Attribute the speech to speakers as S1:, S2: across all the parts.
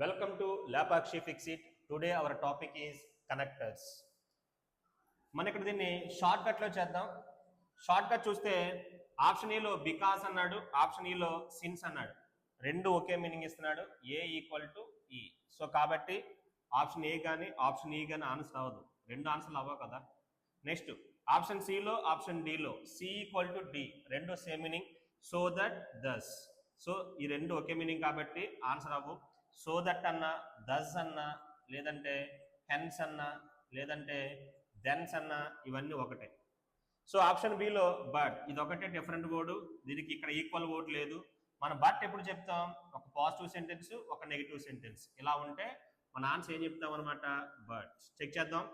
S1: Welcome to Lapakshi Fix It. Today our topic is connectors. మన ఇక్కడ దీన్ని short cut లో చేద్దాం. షార్ట్ కట్ చూస్తే ఆప్షన్ ఏలో బికాస్ అన్నాడు, ఆప్షన్ ఈలో సిన్స్ అన్నాడు. రెండు ఒకే మీనింగ్ ఇస్తున్నాడు, ఏ ఈక్వల్ టు ఈ. సో కాబట్టి ఆప్షన్ ఏ కానీ ఆప్షన్ ఈ కానీ ఆన్సర్ అవ్వదు, రెండు ఆన్సర్లు అవ్వవు కదా. నెక్స్ట్ ఆప్షన్ సిలో ఆప్షన్ డిలో సి ఈక్వల్ టు డి, రెండు same meaning. So that thus, so ఈ రెండు ఒకే మీనింగ్ కాబట్టి ఆన్సర్ అవ్వు. సో దట్ అన్న, దస్ అన్న, లేదంటే హెన్స్ అన్న, లేదంటే దెన్స్ అన్న, ఇవన్నీ ఒకటే. సో ఆప్షన్ బిలో బట్, ఇది ఒకటే డిఫరెంట్ వర్డ్, దీనికి ఇక్కడ ఈక్వల్ వర్డ్ లేదు. మనం బట్ ఎప్పుడు చెప్తాం, ఒక పాజిటివ్ సెంటెన్స్ ఒక నెగిటివ్ సెంటెన్స్ ఇలా ఉంటే మన ఆన్సర్ ఏం చెప్తాం అనమాట, బట్. చెక్ చేద్దాం.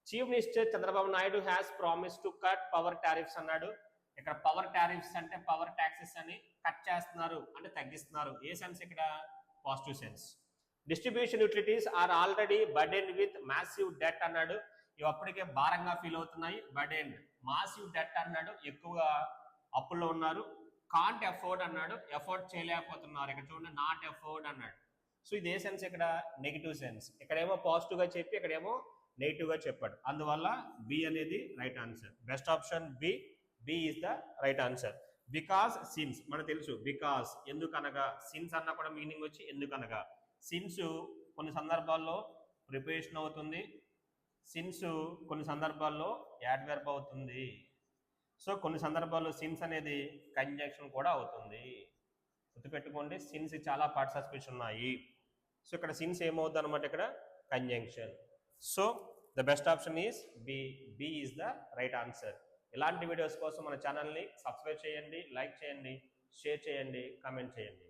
S1: Chief minister Chandrababu Naidu has promise to cut power tariffs అన్నాడు. ఇక్కడ పవర్ టారిఫ్స్ అంటే పవర్ ట్యాక్సెస్ అని, కట్ చేస్తున్నారు అంటే తగ్గిస్తున్నారు. ఏ సెన్స్ ఇక్కడ, positive sense. Distribution utilities are already burden with massive debt అన్నాడు. ఇవి అప్పటికే భారంగా ఫీల్ అవుతున్నాయి, బర్డెన్. మాసివ్ డెట్ అన్నాడు, ఎక్కువగా అప్పుల్లో ఉన్నారు. కాంట్ ఎఫోర్డ్ అన్నాడు, ఎఫోర్డ్ చేయలేకపోతున్నారు. ఇక్కడ చూడండి, నాట్ ఎఫోర్డ్ అన్నాడు. సో ఇది ఏ సెన్స్ ఇక్కడ, నెగిటివ్ సెన్స్. ఇక్కడేమో పాజిటివ్ గా చెప్పి ఇక్కడేమో నెగిటివ్ గా చెప్పాడు. అందువల్ల బి అనేది right answer. Best option B, B is the right answer. Because since మనకు తెలుసు, బికాస్ ఎందుకనగా, సిన్స్ అన్న కూడా మీనింగ్ వచ్చి ఎందుకనగా. సిన్స్ కొన్ని సందర్భాల్లో ప్రిపరేషన్ అవుతుంది, సిన్స్ కొన్ని సందర్భాల్లో యాడ్వర్బ్ అవుతుంది. సో కొన్ని సందర్భాల్లో సిన్స్ అనేది కంజంక్షన్ కూడా అవుతుంది. గుర్తుపెట్టుకోండి, సిన్స్ చాలా పార్ట్స్ ఆఫ్ స్పీచ్ ఉన్నాయి. సో ఇక్కడ సిన్స్ ఏమవుతుంది అనమాట, ఇక్కడ conjunction. So the best option is B, B is the right answer. ఇలాంటి వీడియోస్ కోసం మన ఛానల్ని సబ్స్క్రైబ్ చేయండి, లైక్ చేయండి, షేర్ చేయండి, కామెంట్ చేయండి.